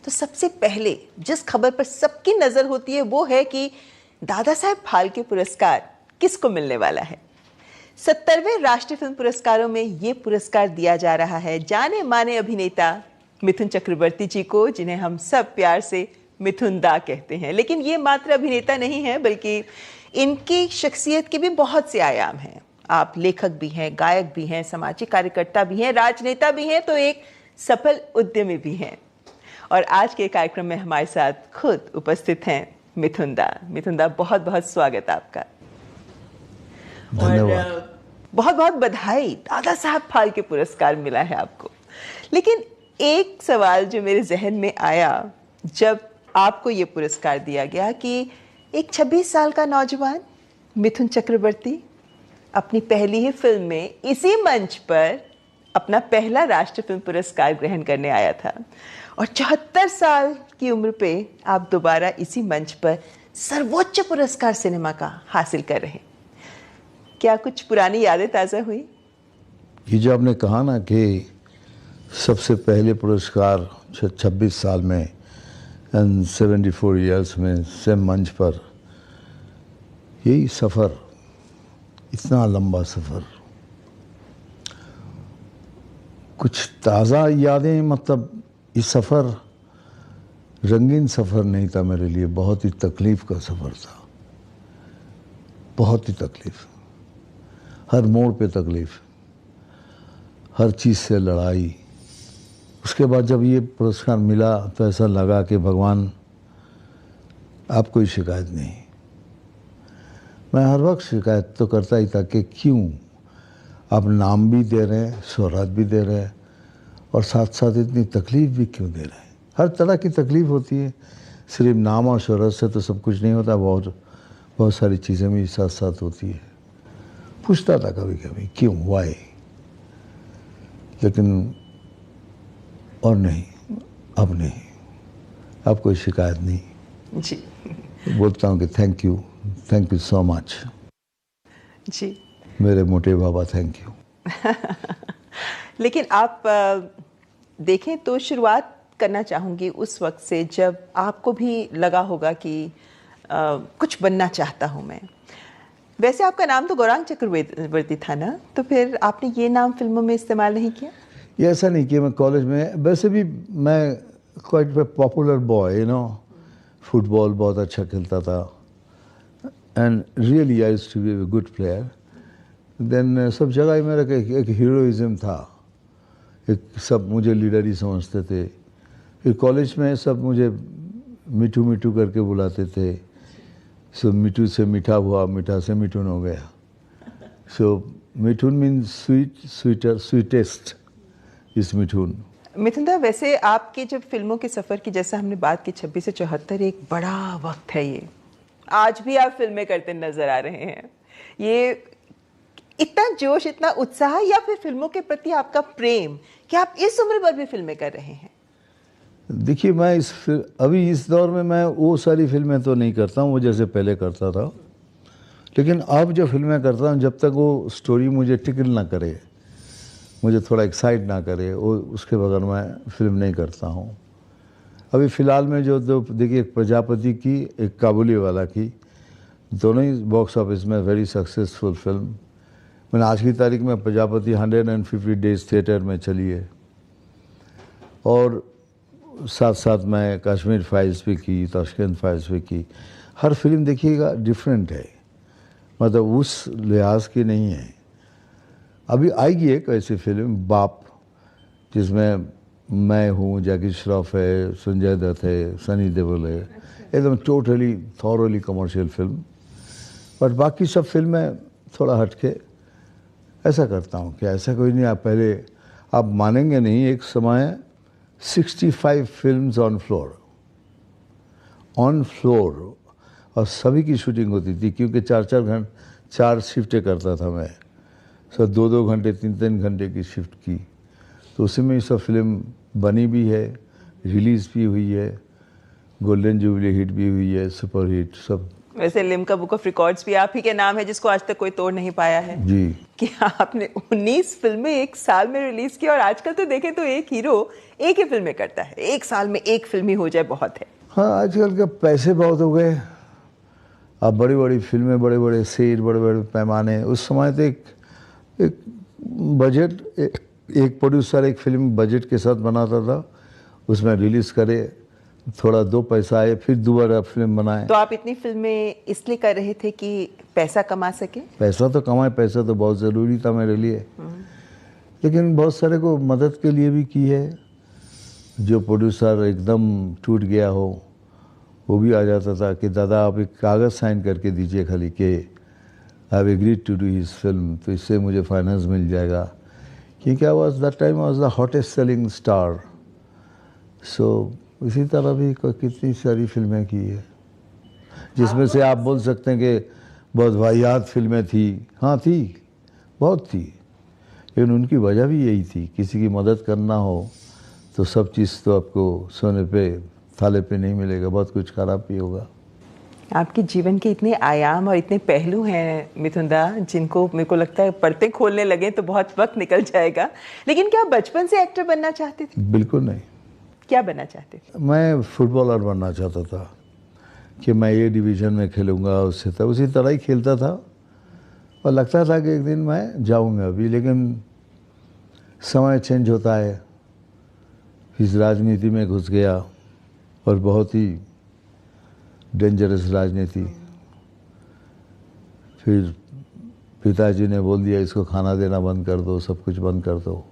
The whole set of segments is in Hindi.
तो सबसे पहले जिस खबर पर सबकी नजर होती है वो है कि दादा साहेब फाल्के पुरस्कार किसको मिलने वाला है। 70वें राष्ट्रीय फिल्म पुरस्कारों में ये पुरस्कार दिया जा रहा है जाने माने अभिनेता मिथुन चक्रवर्ती जी को, जिन्हें हम सब प्यार से मिथुन दा कहते हैं। लेकिन ये मात्र अभिनेता नहीं है, बल्कि इनकी शख्सियत के भी बहुत से आयाम हैं। आप लेखक भी हैं, गायक भी हैं, सामाजिक कार्यकर्ता भी हैं, राजनेता भी हैं, तो एक सफल उद्यमी भी हैं। और आज के कार्यक्रम में हमारे साथ खुद उपस्थित हैं मिथुन दा। मिथुन दा, बहुत बहुत स्वागत आपका। धन्यवाद। बहुत बहुत बधाई, दादा साहब फाल्के पुरस्कार मिला है आपको। लेकिन एक सवाल जो मेरे जहन में आया जब आपको ये पुरस्कार दिया गया कि एक 26 साल का नौजवान मिथुन चक्रवर्ती अपनी पहली ही फिल्म में इसी मंच पर अपना पहला राष्ट्रीय फिल्म पुरस्कार ग्रहण करने आया था, और 74 साल की उम्र पे आप दोबारा इसी मंच पर सर्वोच्च पुरस्कार सिनेमा का हासिल कर रहे हैं। क्या कुछ पुरानी यादें ताज़ा हुई? ये जो आपने कहा ना कि सबसे पहले पुरस्कार 26 साल में एंड 74 इयर्स में सेम मंच पर, यही सफ़र, इतना लंबा सफ़र, कुछ ताज़ा यादें। मतलब इस सफ़र रंगीन सफ़र नहीं था मेरे लिए, बहुत ही तकलीफ़ का सफ़र था, बहुत ही तकलीफ़, हर मोड़ पे तकलीफ़, हर चीज़ से लड़ाई। उसके बाद जब ये पुरस्कार मिला तो ऐसा लगा कि भगवान आप कोई शिकायत नहीं। मैं हर वक्त शिकायत तो करता ही था कि क्यों आप नाम भी दे रहे हैं, शोहरत भी दे रहे हैं, और साथ साथ इतनी तकलीफ़ भी क्यों दे रहे हैं। हर तरह की तकलीफ़ होती है, सिर्फ नाम और शोहरत से तो सब कुछ नहीं होता, बहुत सारी चीज़ें भी साथ साथ होती है। पूछता था कभी कभी क्यों, वाई, लेकिन और नहीं, अब नहीं, अब कोई शिकायत नहीं जी। बोलता हूँ कि थैंक यू सो मच जी मेरे मोटे बाबा, थैंक यू। लेकिन आप देखें तो शुरुआत करना चाहूँगी उस वक्त से जब आपको भी लगा होगा कि कुछ बनना चाहता हूँ मैं। वैसे आपका नाम तो गौरांग चक्रवर्ती था ना, तो फिर आपने ये नाम फिल्मों में इस्तेमाल नहीं किया? ये ऐसा नहीं किया। मैं कॉलेज में वैसे भी मैं क्वाइट पॉपुलर बॉय, फुटबॉल बहुत अच्छा खेलता था, and really I used to be a good player. Then सब जगह ही मेरा एक हीरोइज्म था, एक सब मुझे लीडर ही समझते थे। फिर कॉलेज में सब मुझे मिठू मिठू करके बुलाते थे। सो मिठू से मीठा हुआ, मीठा से मिठुन हो गया। सो मिठुन मीन्स स्वीट, स्वीटर, स्वीटेस्ट इस मिठुन। मिथुन दा, वैसे आपके जब फिल्मों के सफ़र की जैसा हमने बात की, 26 से 74 एक बड़ा वक्त है ये। आज भी आप फिल्में करते नजर आ रहे हैं। ये इतना जोश, इतना उत्साह, या फिर फिल्मों के प्रति आपका प्रेम कि आप इस उम्र पर भी फिल्में कर रहे हैं? देखिए, मैं अभी इस दौर में मैं वो सारी फिल्में तो नहीं करता हूँ वो जैसे पहले करता था, लेकिन अब जो फिल्में करता हूँ, जब तक वो स्टोरी मुझे टिकल ना करे, मुझे थोड़ा एक्साइट ना करे, वो उसके बगैर मैं फिल्म नहीं करता हूँ। अभी फ़िलहाल में जो दो देखिए, एक प्रजापति की, एक काबुली वाला की, दोनों ही बॉक्स ऑफिस में वेरी सक्सेसफुल फिल्म। मैंने आज की तारीख में प्रजापति 150 डेज थिएटर में चली है, और साथ साथ मैं कश्मीर फाइल्स भी की, ताशकंद फाइल्स भी की। हर फिल्म देखिएगा डिफरेंट है, मतलब उस लिहाज की नहीं है। अभी आएगी एक ऐसी फिल्म बाप, जिसमें मैं हूँ, जैकी श्रॉफ है, संजय दत्त है, सनी देओल है, एकदम टोटली थॉरली कमर्शियल फिल्म। और बाकी सब फिल्में थोड़ा हटके ऐसा करता हूँ कि ऐसा कोई नहीं। आप मानेंगे नहीं, एक समय 65 फिल्म्स ऑन फ्लोर, और सभी की शूटिंग होती थी, क्योंकि 4-4 घंटे 4 शिफ्टें करता था मैं, सब 2-2 घंटे 3-3 घंटे की शिफ्ट की। तो उसी में सब फिल्म बनी भी है, रिलीज़ भी हुई है, गोल्डन जुबली हिट भी हुई है, सुपर हिट सब वैसे लिम्का बुक ऑफ रिकॉर्ड्स भी आप ही के नाम है, जिसको आज तक कोई तोड़ नहीं पाया है जी। कि आपने 19 फिल्में एक साल में रिलीज की। और आजकल तो देखें तो एक हीरो एक ही फिल्में करता है, एक साल में एक फिल्म ही हो जाए बहुत है। हाँ, आजकल के पैसे बहुत हो गए, अब बड़ी बड़ी फिल्में, बड़े बड़े सेट, बड़े बड़े पैमाने। उस समय तो एक बजट, एक प्रोड्यूसर एक फिल्म बजट के साथ बनाता था, उसमें रिलीज़ करे, थोड़ा दो पैसा आए, फिर दोबारा फिल्म बनाए। तो आप इतनी फिल्में इसलिए कर रहे थे कि पैसा कमा सके? पैसा तो कमाए, पैसा तो बहुत ज़रूरी था मेरे लिए, लेकिन बहुत सारे को मदद के लिए भी की है। जो प्रोड्यूसर एकदम टूट गया हो, वो भी आ जाता था कि दादा आप एक कागज़ साइन करके दीजिए खाली कि I have agreed to do his film, तो इससे मुझे फाइनेंस मिल जाएगा। क्योंकि I was that time was the hottest selling star. So इसी तरह भी कितनी सारी फिल्में की है, जिसमें से आप बोल सकते हैं कि बहुत वाहियात फिल्में थी। हाँ थी, बहुत थी, लेकिन उनकी वजह भी यही थी, किसी की मदद करना हो तो सब चीज़ तो आपको सोने पे थाले पे नहीं मिलेगा, बहुत कुछ खराब भी होगा। आपके जीवन के इतने आयाम और इतने पहलू हैं मिथुन दा, जिनको मेरे को लगता है पढ़ते खोलने लगे तो बहुत वक्त निकल जाएगा। लेकिन क्या बचपन से एक्टर बनना चाहते थे? बिल्कुल नहीं। क्या बनना चाहते थे? मैं फुटबॉलर बनना चाहता था कि मैं ये डिवीज़न में खेलूँगा, उससे था उसी तरह ही खेलता था, और लगता था कि एक दिन मैं जाऊँगा भी। लेकिन समय चेंज होता है, इस राजनीति में घुस गया, और बहुत ही डेंजरस राजनीति। फिर पिताजी ने बोल दिया इसको खाना देना बंद कर दो, सब कुछ बंद कर दो।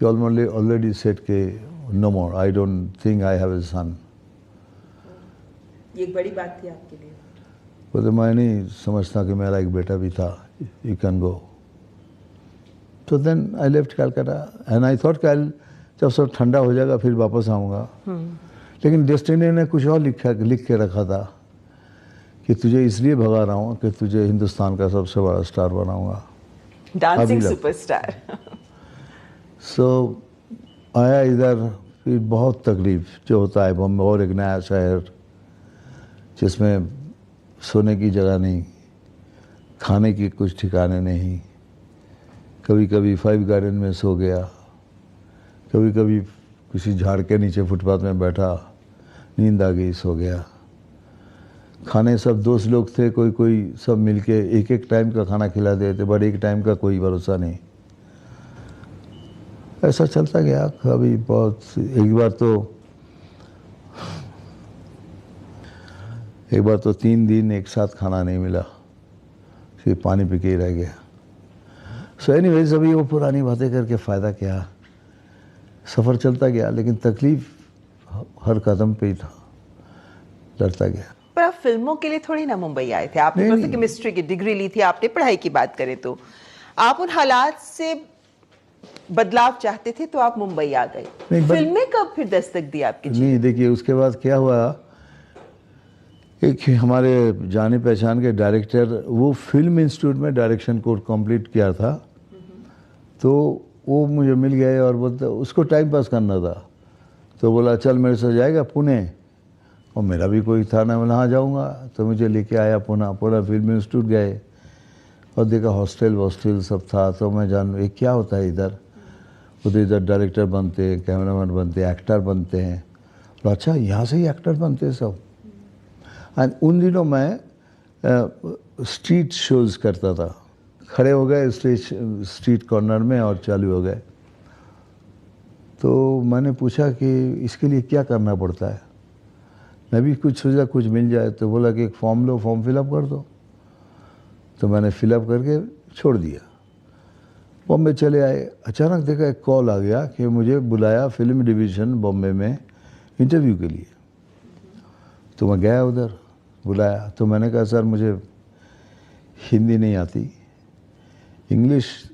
ही ऑलरेडी सेड के no more, I don't think I have a son. ये एक बड़ी बात थी आपके लिए? वो तो मैं नहीं समझता कि मेरा एक बेटा भी था। You can go. तो then I left Calcutta and I thought कि जब सब ठंडा हो जाएगा फिर वापस आऊँगा। लेकिन डेस्टिनी ने कुछ और लिख के रखा था कि तुझे इसलिए भगा रहा हूँ कि तुझे हिंदुस्तान का सबसे बड़ा स्टार बनाऊंगा, डांसिंग सुपरस्टार। सो आया इधर, फिर बहुत तकलीफ जो होता है बॉम्बे, और एक नया शहर जिसमें सोने की जगह नहीं, खाने की कुछ ठिकाने नहीं। कभी कभी 5 गार्डन में सो गया, कभी कभी किसी झाड़ के नीचे फुटपाथ में बैठा, नींद आ गई, सो गया। खाने सब दोस्त लोग थे, कोई सब मिलके एक एक टाइम का खाना खिला देते थे, बट एक टाइम का कोई भरोसा नहीं। ऐसा चलता गया। कभी बहुत, एक बार तो 3 दिन एक साथ खाना नहीं मिला, फिर पानी पी के ही रह गया। सो एनीवेज, अभी वो पुरानी बातें करके फ़ायदा क्या। सफ़र चलता गया, लेकिन तकलीफ हर कदम पे ही था, लड़ता गया। पर आप फिल्मों के लिए थोड़ी ना मुंबई आए थे। आपने तो केमिस्ट्री की डिग्री ली थी, आपने पढ़ाई की बात करें तो आप उन हालात से बदलाव चाहते थे तो आप मुंबई आ गए। फिल्में कब फिर दस्तक दी आपके जीवन? नहीं, देखिए उसके बाद क्या हुआ, एक हमारे जाने पहचान के डायरेक्टर, वो फिल्म इंस्टीट्यूट में डायरेक्शन कोर्स कंप्लीट किया था, तो वो मुझे मिल गए और बोलते उसको टाइम पास करना था, तो बोला चल मेरे साथ जाएगा पुणे। और मेरा भी कोई था ना, बोला हाँ जाऊँगा। तो मुझे लेके आया पूरा फिल्म इंस्टीट्यूट गए और देखा हॉस्टल सब था। तो मैं ये क्या होता है इधर उधर, इधर डायरेक्टर बनते हैं, कैमरामैन बनते हैं, एक्टर बनते हैं। तो अच्छा, यहाँ से ही एक्टर बनते हैं सब। एंड उन दिनों मैं स्ट्रीट शोज़ करता था, खड़े हो गए स्ट्रीट कॉर्नर में और चालू हो गए। तो मैंने पूछा कि इसके लिए क्या करना पड़ता है, मैं भी कुछ सोचा कुछ मिल जाए। तो बोला कि एक फॉर्म लो, फॉर्म फिलअप कर दो। तो मैंने फिलअप करके छोड़ दिया, बॉम्बे चले आए। अचानक देखा एक कॉल आ गया कि मुझे बुलाया फिल्म डिवीज़न बॉम्बे में इंटरव्यू के लिए। तो मैं गया उधर, बुलाया। तो मैंने कहा सर मुझे हिंदी नहीं आती, इंग्लिश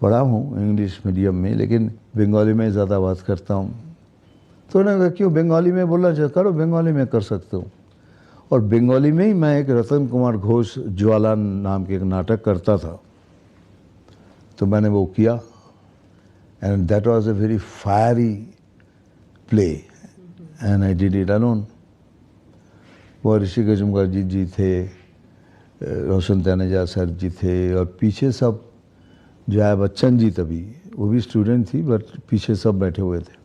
पढ़ा हूँ इंग्लिश मीडियम में, लेकिन बंगाली में ज़्यादा बात करता हूँ। तो उन्होंने कहा क्यों बंगाली में बोलना चाहे करो, बंगाली में कर सकते हो। और बंगाली में ही मैं एक रतन कुमार घोष ज्वाला नाम के एक नाटक करता था, तो मैंने वो किया। And that was a very fiery play and I did it alone. वो ऋषिकेश मुखर्जी जी थे, रोशन तनेजा सर जी थे, और पीछे सब जया बच्चन जी, तभी वो भी स्टूडेंट थी बट पीछे सब बैठे हुए थे।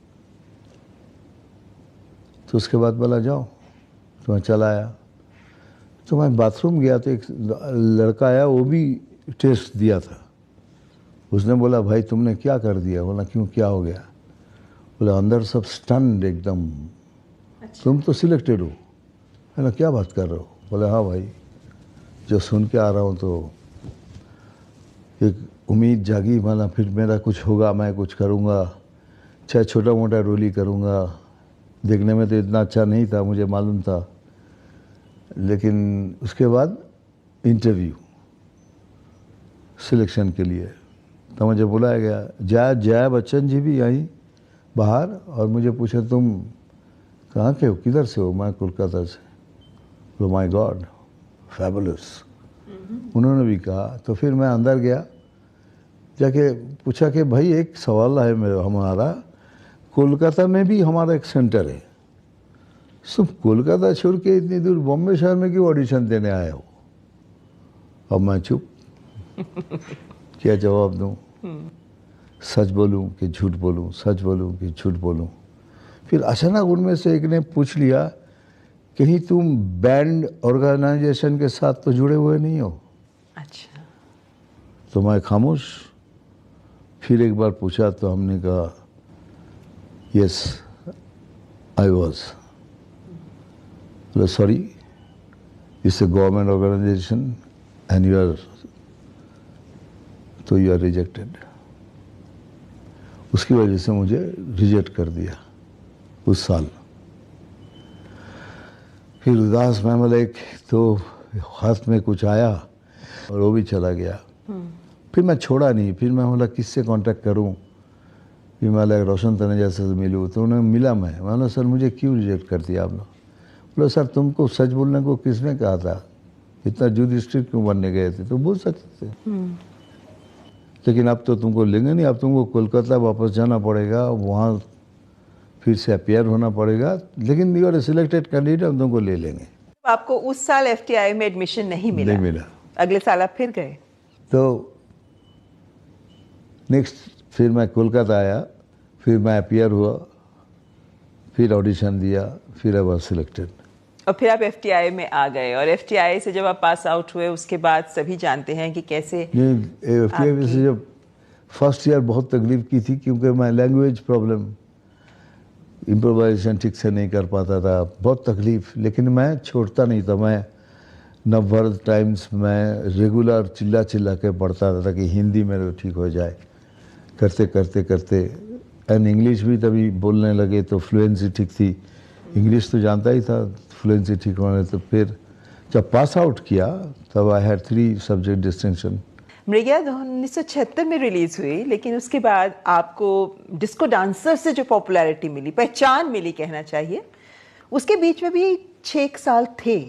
तो उसके बाद बोला जाओ, तो मैं चला आया। तो मैं बाथरूम गया तो एक लड़का आया, वो भी टेस्ट दिया था। उसने बोला भाई तुमने क्या कर दिया? बोला क्यों, क्या हो गया? बोला अंदर सब स्टन्ड एकदम। अच्छा। तुम तो सिलेक्टेड हो। मैंने क्या बात कर रहे हो? बोला हाँ भाई, जो सुन के आ रहा हूँ तो एक उम्मीद जागी, माना फिर मेरा कुछ होगा, मैं कुछ करूँगा, चाहे छोटा मोटा रोल ही करूँगा। देखने में तो इतना अच्छा नहीं था, मुझे मालूम था। लेकिन उसके बाद इंटरव्यू सिलेक्शन के लिए तो मुझे बुलाया गया। जया बच्चन जी भी आई बाहर और मुझे पूछा तुम कहाँ के हो, किधर से हो? मैं कोलकाता से। बोलो माय गॉड, फैबुलस। उन्होंने भी कहा। तो फिर मैं अंदर गया, जाके पूछा कि भाई एक सवाल है मेरा, हमारा कोलकाता में भी हमारा एक सेंटर है, तुम कोलकाता छोड़ के इतनी दूर बॉम्बे शहर में क्यों ऑडिशन देने आए हो? अब मैं चुप। क्या जवाब दूं? सच बोलूं कि झूठ बोलूं, सच बोलूं कि झूठ बोलूं? फिर अचानक उनमें से एक ने पूछ लिया कहीं तुम बैंड ऑर्गेनाइजेशन के साथ तो जुड़े हुए नहीं हो? अच्छा। तो मैं खामोश। फिर एक बार पूछा तो हमने कहा yes I was. Sorry, it's a government organisation and you are, तो यू आर रिजेक्टेड। उसकी वजह से मुझे रिजेक्ट कर दिया उस साल। फिर उदास महमल एक तो हाथ में कुछ आया और वो भी चला गया। फिर मैं छोड़ा नहीं, फिर मैं बोला किससे कांटेक्ट करूं? फिर मैं बोला रोशन तनेजा से मिलूँ, तो उन्हें मिला। मैं बोला सर मुझे क्यों रिजेक्ट कर दिया आपने? बोला सर तुमको सच बोलने को किसने कहा था? इतना जुडिस्ट्रिक्ट क्यों बनने गए थे? तो बोल सकते थे, लेकिन अब तो तुमको लेंगे नहीं, अब तुमको कोलकाता वापस जाना पड़ेगा, वहाँ फिर से अपियर होना पड़ेगा, लेकिन यू आर सिलेक्टेड कैंडिडेट, हम तुमको ले लेंगे। आपको उस साल एफटीआई में एडमिशन नहीं मिला? नहीं मिला। अगले साल आप फिर गए? तो नेक्स्ट फिर मैं कोलकाता आया, फिर मैं अपियर हुआ, फिर ऑडिशन दिया, फिर आई वाज सिलेक्टेड। और फिर आप एफटीआई में आ गए, और एफटीआई से जब आप पास आउट हुए उसके बाद सभी जानते हैं कि कैसे एफटीआई से जब फर्स्ट ईयर बहुत तकलीफ की थी, क्योंकि मैं लैंग्वेज प्रॉब्लम, इम्प्रोवाइजेशन ठीक से नहीं कर पाता था, बहुत तकलीफ। लेकिन मैं छोड़ता नहीं था। मैं नवभारत टाइम्स में रेगुलर चिल्ला चिल्ला के पढ़ता था कि हिंदी मेरे ठीक हो जाए। करते करते करते एंड इंग्लिश भी तभी बोलने लगे तो फ्लुएंसी ठीक थी। इंग्लिश तो जानता ही था, फ्लुएंसी ठीक होने। तो फिर जब पास आउट किया तब आई हैड 3 सब्जेक्ट डिस्टिंक्शन। मृगया 1976 में रिलीज हुई, लेकिन उसके बाद आपको डिस्को डांसर से जो पॉपुलैरिटी मिली, पहचान मिली कहना चाहिए, उसके बीच में भी 6 साल थे,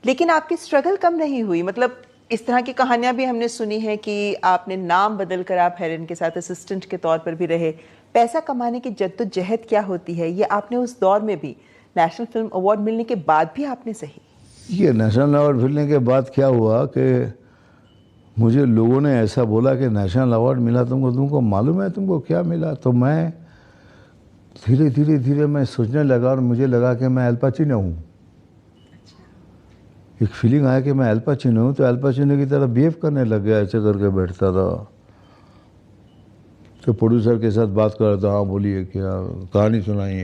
लेकिन आपकी स्ट्रगल कम नहीं हुई। मतलब इस तरह की कहानियां भी हमने सुनी है कि आपने नाम बदलकर आप हेलेन के साथ असिस्टेंट के तौर पर भी रहे। पैसा कमाने की जद्दोजहद क्या होती है, ये आपने उस दौर में भी नेशनल फिल्म अवार्ड मिलने के बाद भी आपने सही? ये नेशनल अवार्ड मिलने के बाद क्या हुआ कि मुझे लोगों ने ऐसा बोला कि नेशनल अवार्ड मिला तुमको मालूम है तुमको क्या मिला? तो मैं धीरे धीरे धीरे मैं सोचने लगा और मुझे लगा कि मैं अल पाचिनो हूँ। एक फीलिंग आया कि मैं अल पाचिनो हूँ, तो अल पाचिनो की तरह बिहेव करने लग गया, ऐसे करके बैठता था। तो प्रोड्यूसर के साथ बात कर रहा था, हाँ बोलिए क्या कहानी सुनाइए।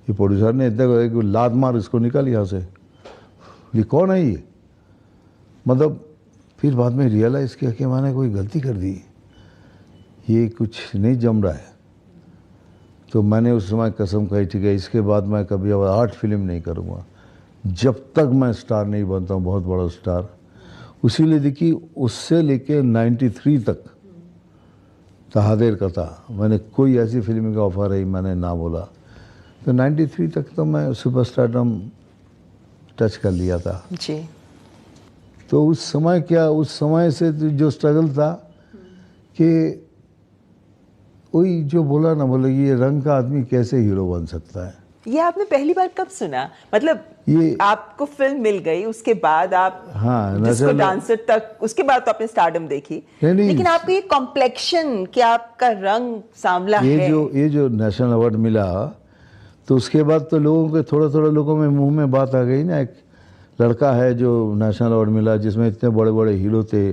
ये प्रोड्यूसर ने इतना कहा कि लात मार इसको, निकल यहाँ से। ये कौन है ये? मतलब फिर बाद में रियलाइज़ किया कि मैंने कोई गलती कर दी, ये कुछ नहीं जम रहा है। तो मैंने उस समय कसम खाई, ठीक है इसके बाद मैं कभी अब आर्ट फिल्म नहीं करूँगा जब तक मैं स्टार नहीं बनता हूँ, बहुत बड़ा स्टार। उसीलिए देखिए उससे लेके 93 तक तहादेर का था, मैंने कोई ऐसी फिल्म का ऑफर है मैंने ना बोला। तो 93 तक तो मैं सुपरस्टारडम टच कर लिया था जी। तो उस समय क्या, उस समय से जो स्ट्रगल था कि वही जो बोला ना, बोले ये रंग का आदमी कैसे हीरो बन सकता है। ये आपने पहली बार कब सुना? मतलब ये आपको फिल्म मिल गई, उसके बाद आप हाँ, डिस्को डांसर तक, उसके बाद तो आपने स्टारडम देखी, नहीं, लेकिन आपका ये कॉम्प्लेक्शन, कि आपका रंग सांवला है। ये जो नेशनल अवार्ड मिला, तो उसके बाद तो लोगों के थोड़ा थोड़ा लोगों में मुंह में बात आ गई ना, एक लड़का है जो नेशनल अवार्ड मिला जिसमें इतने बड़े बड़े हीरो थे,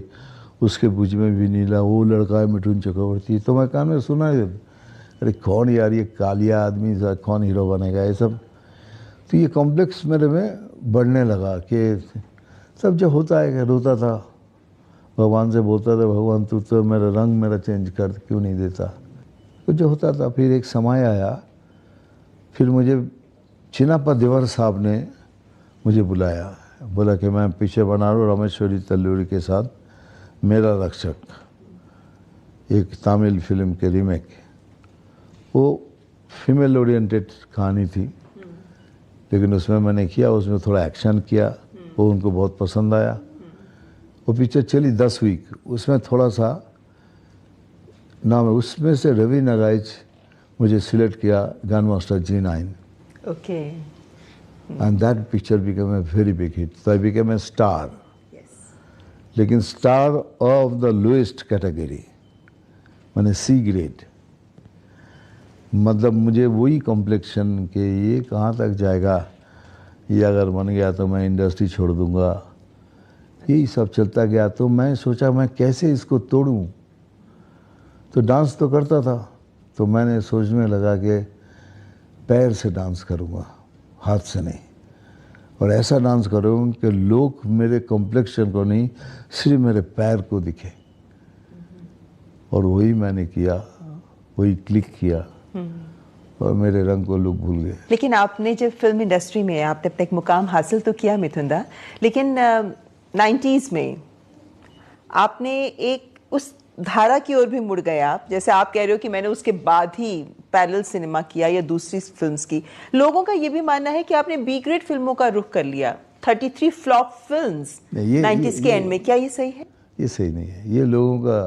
उसके भुज में भी नीला, वो लड़का है मिठुन चक्रवर्ती। तो मैं कान में सुना, अरे कौन यार ये कालिया आदमी कौन हीरो बनेगा, ये सब। तो ये कॉम्प्लेक्स मेरे में बढ़ने लगा कि सब जो होता है, रोता था, भगवान से बोलता था, भगवान तू तो मेरा रंग मेरा चेंज कर क्यों नहीं देता, तो जो होता था। फिर एक समय आया, फिर मुझे चिन्नाप्पा देवर साहब ने मुझे बुलाया, बोला कि मैं पीछे बना रहा हूँ रामेश्वरी तल्लूरी के साथ मेरा रक्षक, एक तमिल फिल्म के रीमेक। वो फीमेल ओरिएंटेड कहानी थी, लेकिन उसमें मैंने किया, उसमें थोड़ा एक्शन किया, वो उनको बहुत पसंद आया। वो पिक्चर चली 10 वीक, उसमें थोड़ा सा नाम है, उसमें से रवि नागाइच मुझे सिलेक्ट किया, gun master G9। Okay. And that picture became a very big hit, so I became a star, लेकिन star of the lowest category, मैंने C ग्रेड। मतलब मुझे वही कॉम्प्लेक्शन के ये कहाँ तक जाएगा, ये अगर बन गया तो मैं इंडस्ट्री छोड़ दूंगा, यही सब चलता गया। तो मैं सोचा मैं कैसे इसको तोड़ूं। तो डांस तो करता था, तो मैंने सोचने लगा कि पैर से डांस करूंगा, हाथ से नहीं, और ऐसा डांस करूँ कि लोग मेरे कॉम्प्लेक्शन को नहीं, सिर्फ मेरे पैर को दिखे। और वही मैंने किया, वही क्लिक किया, और मेरे रंग को लोग भूल गए। लेकिन आपने जब फिल्म इंडस्ट्री में आपने अपना एक मुकाम हासिल तो किया मिथुन दा, लेकिन 90s में आपने एक उस धारा की ओर भी मुड़ गए आप, जैसे आप कह रहे हो कि मैंने उसके बाद ही पैरेलल सिनेमा किया या दूसरी फिल्म्स की। लोगों का ये भी मानना है कि आपने बी ग्रेड फिल्मों का रुख कर लिया, 33 फ्लॉप फिल्म्स 90s के एंड में। क्या ये सही है? ये सही नहीं है, ये लोगों का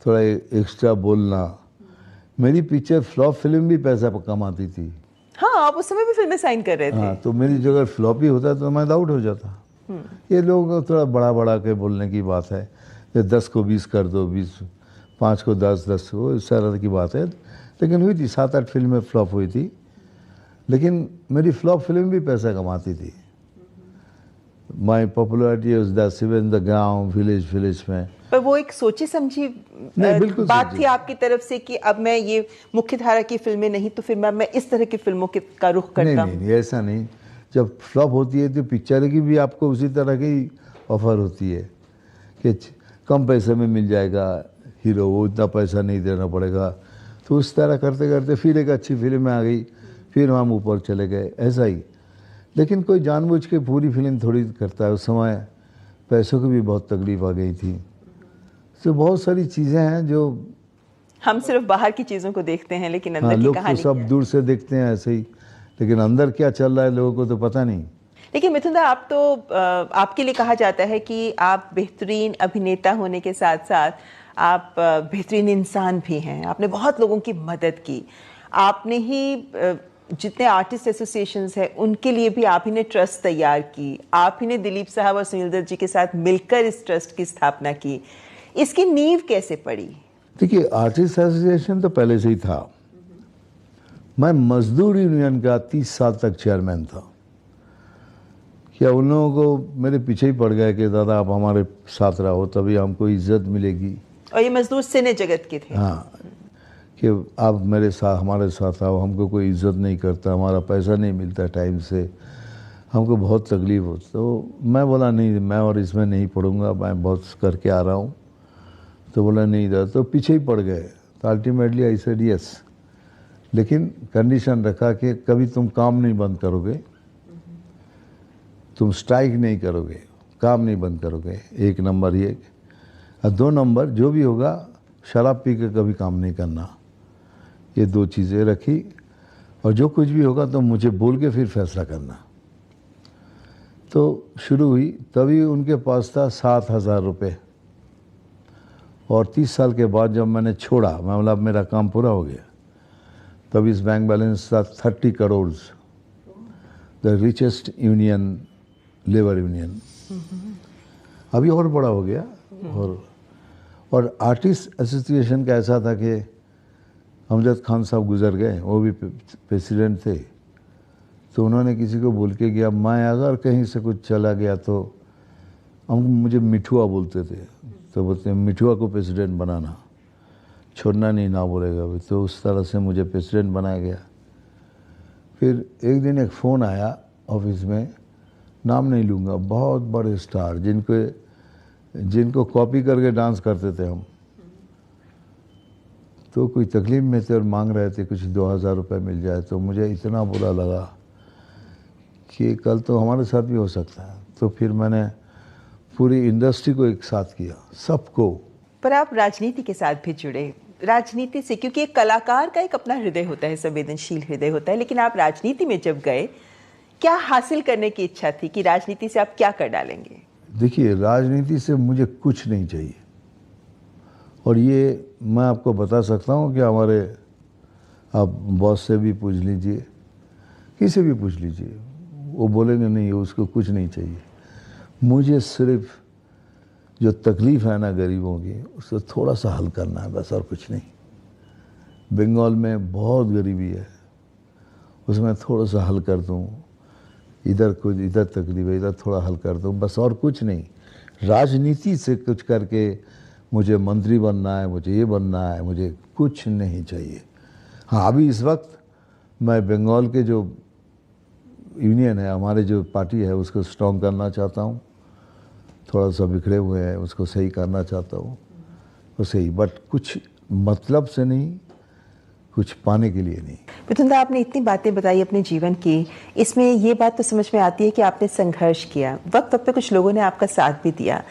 थोड़ा एक्स्ट्रा बोलना। मेरी पिक्चर फ्लॉप फिल्म भी पैसा कमाती थी। हाँ, आप उस समय भी फिल्में साइन कर रहे थे। हाँ, तो मेरी जगह फ्लॉप ही होता तो मैं आउट हो जाता। ये लोगों को थोड़ा बड़ा बड़ा के बोलने की बात है, ये 10 को 20 कर दो, 20, 5 को 10, 10 को, इस तरह की बात है। लेकिन हुई थी 7-8 फिल्में फ्लॉप हुई थी, लेकिन मेरी फ्लॉप फिल्म भी पैसा कमाती थी। My popularity was that even the गांव विलेज में। पर वो एक सोची समझी बात थी आपकी तरफ से कि अब मैं ये मुख्य धारा की फिल्में नहीं, तो फिर मैं इस तरह की फिल्मों का रुख करता हूँ। नहीं, ऐसा नहीं। जब फ्लॉप होती है तो पिक्चर की भी आपको उसी तरह की ऑफर होती है कि कम पैसे में मिल जाएगा हीरो, वो इतना पैसा नहीं देना पड़ेगा। तो उस तरह करते करते फिर एक अच्छी फिल्म आ गई, फिर हम ऊपर चले गए, ऐसा ही। लेकिन कोई जानबूझ के पूरी फिल्म थोड़ी करता है। उस समय पैसों की भी बहुत तकलीफ आ गई थी। तो बहुत सारी चीज़ें हैं जो हम सिर्फ बाहर की चीज़ों को देखते हैं, लेकिन अंदर की कहानी लोग तो सब दूर से देखते हैं ऐसे ही, लेकिन अंदर क्या चल रहा है लोगों को तो पता नहीं। लेकिन मिथुन दा, आप तो आपके लिए कहा जाता है कि आप बेहतरीन अभिनेता होने के साथ साथ आप बेहतरीन इंसान भी हैं। आपने बहुत लोगों की मदद की। आपने ही जितने आर्टिस्ट एसोसिएशंस हैं उनके लिए भी आप ही ने ट्रस्ट तैयार की। आप ही ने दिलीप साहब और सुनील दत्त जी के साथ मिलकर इस ट्रस्ट की स्थापना की। इसकी नींव कैसे पड़ी? देखिए, आर्टिस्ट एसोसिएशन तो पहले से ही था। मैं मजदूर यूनियन का 30 साल तक चेयरमैन था। क्या उन लोगों को मेरे पीछे ही पड़ गए कि दादा आप हमारे साथ रहो तभी हमको इज्जत मिलेगी। और ये मजदूर सिने जगत के थे। हाँ, कि आप मेरे साथ हमारे साथ आओ, हमको कोई इज्जत नहीं करता, हमारा पैसा नहीं मिलता टाइम से, हमको बहुत तकलीफ हो। तो मैं बोला नहीं, मैं और इसमें नहीं पढ़ूंगा, मैं बहुत करके आ रहा हूँ। तो बोला नहीं दादा, तो पीछे ही पड़ गए। तो अल्टीमेटली आई सेड यस, लेकिन कंडीशन रखा कि कभी तुम काम नहीं बंद करोगे, तुम स्ट्राइक नहीं करोगे, काम नहीं बंद करोगे, 1 नंबर ये। और 2 नंबर जो भी होगा शराब पी के कभी काम नहीं करना। ये 2 चीज़ें रखी, और जो कुछ भी होगा तो मुझे बोल के फिर फैसला करना। तो शुरू हुई, तभी उनके पास था 7,000 रुपये। और 30 साल के बाद जब मैंने छोड़ा, मैं बोला मेरा काम पूरा हो गया, तब इस बैंक बैलेंस था 30 crore. The richest union, labour union. अभी और बड़ा हो गया। और आर्टिस्ट एसोसिएशन का ऐसा था कि अमजद खान साहब गुजर गए, वो भी प्रेसिडेंट थे, तो उन्होंने किसी को बोल के गया, मैं अगर कहीं से कुछ चला गया तो हम मुझे मिठुआ बोलते थे, तो बोलते हैं मिठुआ को प्रेसिडेंट बनाना, छोड़ना नहीं, ना बोलेगा भी। तो उस तरह से मुझे प्रेसिडेंट बनाया गया। फिर एक दिन एक फ़ोन आया ऑफिस में, नाम नहीं लूँगा, बहुत बड़े स्टार जिनको कॉपी करके डांस करते थे हम, तो कोई तकलीफ में थे और मांग रहे थे कुछ 2000 रुपये मिल जाए। तो मुझे इतना बुरा लगा कि कल तो हमारे साथ भी हो सकता है। तो फिर मैंने पूरी इंडस्ट्री को एक साथ किया, सबको। पर आप राजनीति के साथ भी जुड़े, राजनीति से, क्योंकि एक कलाकार का एक अपना हृदय होता है, संवेदनशील हृदय होता है, लेकिन आप राजनीति में जब गए, क्या हासिल करने की इच्छा थी कि राजनीति से आप क्या कर डालेंगे? देखिए, राजनीति से मुझे कुछ नहीं चाहिए, और ये मैं आपको बता सकता हूँ कि हमारे, आप बॉस से भी पूछ लीजिए, किसी भी पूछ लीजिए, वो बोलेंगे नहीं उसको कुछ नहीं चाहिए। मुझे सिर्फ जो तकलीफ़ है ना गरीबों की, उसको थोड़ा सा हल करना है, बस, और कुछ नहीं। बंगाल में बहुत गरीबी है, उसमें थोड़ा सा हल कर दूँ, इधर कुछ, इधर तकलीफ है, इधर थोड़ा हल कर दूँ, बस, और कुछ नहीं। राजनीति से कुछ करके मुझे मंत्री बनना है, मुझे ये बनना है, मुझे कुछ नहीं चाहिए। हाँ, अभी इस वक्त मैं बंगाल के जो यूनियन है, हमारे जो पार्टी है, उसको स्ट्रॉन्ग करना चाहता हूँ। थोड़ा सा बिखरे हुए हैं, उसको सही करना चाहता हूँ, वो सही, बट कुछ मतलब से नहीं, कुछ पाने के लिए नहीं। मिथुन, आपने इतनी बातें बताई अपने जीवन की, इसमें ये बात तो समझ में आती है कि आपने संघर्ष किया, वक्त वक्त पे कुछ लोगों ने आपका साथ भी दिया।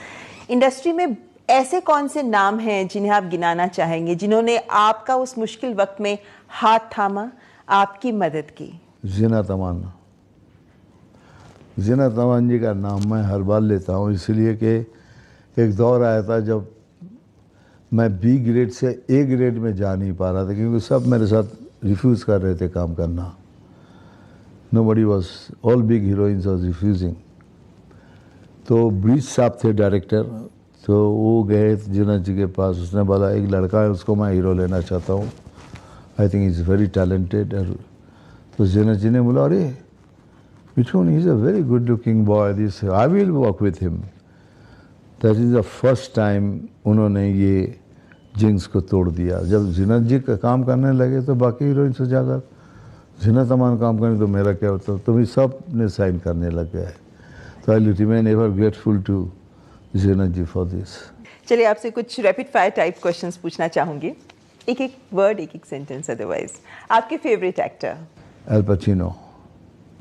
इंडस्ट्री में ऐसे कौन से नाम हैं जिन्हें आप गिनाना चाहेंगे, जिन्होंने आपका उस मुश्किल वक्त में हाथ थामा, आपकी मदद की? ज़ीनत अमान जी का नाम मैं हर बार लेता हूँ, इसलिए कि एक दौर आया था जब मैं बी ग्रेड से ए ग्रेड में जा नहीं पा रहा था, क्योंकि सब मेरे साथ रिफ्यूज़ कर रहे थे काम करना। Nobody was, all big heroines was refusing. तो ब्रिज साहब थे डायरेक्टर, तो वो गए ज़ीनत जी के पास, उसने बोला एक लड़का है, उसको मैं हीरो लेना चाहता हूँ, I think is very talented. तो ज़ीनत जी ने बोला, अरे Mithun, he is a very good looking boy, this I will work with him. That is the first time उन्होंने ये जिंक्स को तोड़ दिया। जब ज़ीनत जी का काम करने लगे तो बाकी हीरोइन से ज़्यादा ज़ीनत अमान काम करने, तो मेरा क्या होता, तो भी सब ने साइन करने लग गया है। तो I remain ever grateful to Zeenat ji for this. चलिए, आपसे कुछ रैपिड फायर टाइप क्वेश्चंस पूछना चाहूँगी, एक एक वर्ड, एक एक सेंटेंस। अदरवाइज, आपके favourite actor? Al Pacino.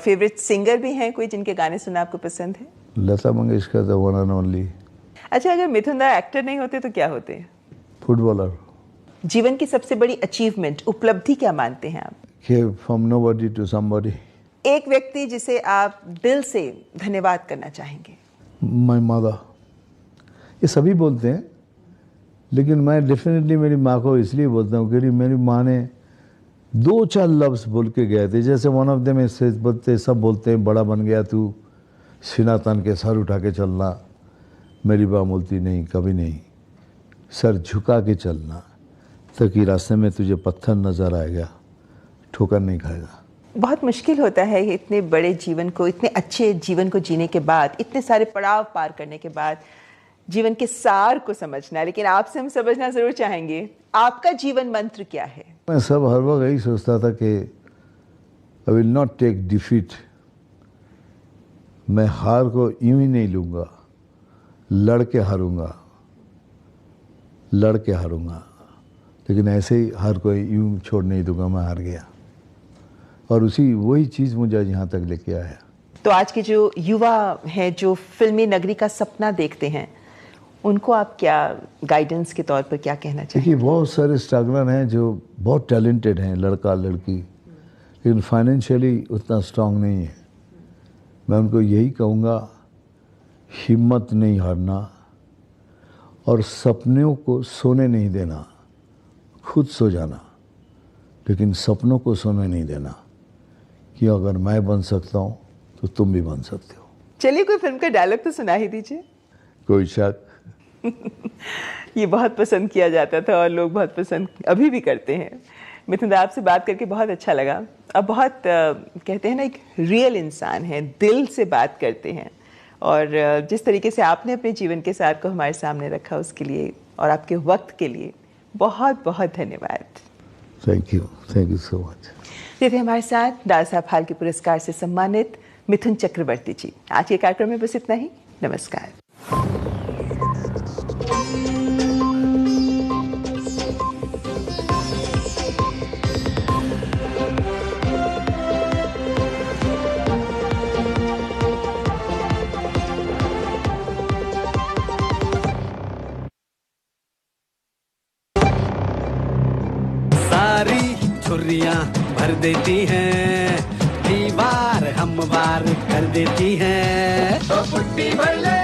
Favourite singer भी हैं कोई जिनके गाने सुनना आपको पसंद है? Lata Mangeshkar, the one and only. अच्छा, अगर मिथुन दा एक्टर नहीं होते तो क्या होते? फुटबॉलर। जीवन की सबसे बड़ी अचीवमेंट, उपलब्धि क्या मानते हैं आप? कि फ्रॉम नोबडी टू समबडी। एक व्यक्ति जिसे आप दिल से धन्यवाद करना चाहेंगे? My mother. ये सभी बोलते हैं, लेकिन मैं डेफिनेटली मेरी माँ को इसलिए बोलता हूँ क्योंकि मेरी माँ ने 2-4 लफ्ज़ बोल के गए थे। जैसे वन ऑफ देम सब बोलते हैं, बड़ा बन गया तू, सीना तान के सर उठा के चलना। मेरी माँ बोलती, नहीं, कभी नहीं, सर झुका के चलना, ताकि रास्ते में तुझे पत्थर नज़र आएगा, ठोकर नहीं खाएगा। बहुत मुश्किल होता है इतने बड़े जीवन को, इतने अच्छे जीवन को जीने के बाद, इतने सारे पड़ाव पार करने के बाद जीवन के सार को समझना, लेकिन आपसे हम समझना ज़रूर चाहेंगे, आपका जीवन मंत्र क्या है? मैं सब हर वक्त यही सोचता था कि I will not take defeat. मैं हार को यूं ही नहीं लूँगा, लड़ के हारूंगा, लड़ के हारूंगा। लेकिन ऐसे ही हार को यूं छोड़ नहीं दूंगा, मैं हार गया। और वही चीज़ मुझे यहाँ तक लेके आया। तो आज के जो युवा हैं, जो फिल्मी नगरी का सपना देखते हैं, उनको आप क्या गाइडेंस के तौर पर क्या कहना चाहिए? देखिए, बहुत सारे स्ट्रगलर हैं जो बहुत टैलेंटेड हैं, लड़का लड़की, लेकिन फाइनेंशियली उतना स्ट्रांग नहीं है। मैं उनको यही कहूँगा, हिम्मत नहीं हारना और सपनों को सोने नहीं देना। खुद सो जाना, लेकिन सपनों को सोने नहीं देना कि अगर मैं बन सकता हूँ तो तुम भी बन सकते हो। चलिए कोई फिल्म का डायलॉग तो सुना ही दीजिए। कोई शक? ये बहुत पसंद किया जाता था और लोग बहुत पसंद अभी भी करते हैं। मिथुन दा, आपसे बात करके बहुत अच्छा लगा। अब बहुत कहते हैं ना, एक रियल इंसान है, दिल से बात करते हैं, और जिस तरीके से आपने अपने जीवन के साथ को हमारे सामने रखा उसके लिए और आपके वक्त के लिए बहुत बहुत धन्यवाद। Thank you so much. ये थे हमारे साथ दादा साहब फाल्के पुरस्कार से सम्मानित मिथुन चक्रवर्ती जी। आज के कार्यक्रम में बस इतना ही। नमस्कार। सारी छुर्रियां भर देती हैं, दीवार हमवार कर देती हैं। तो पुट्टी भर ले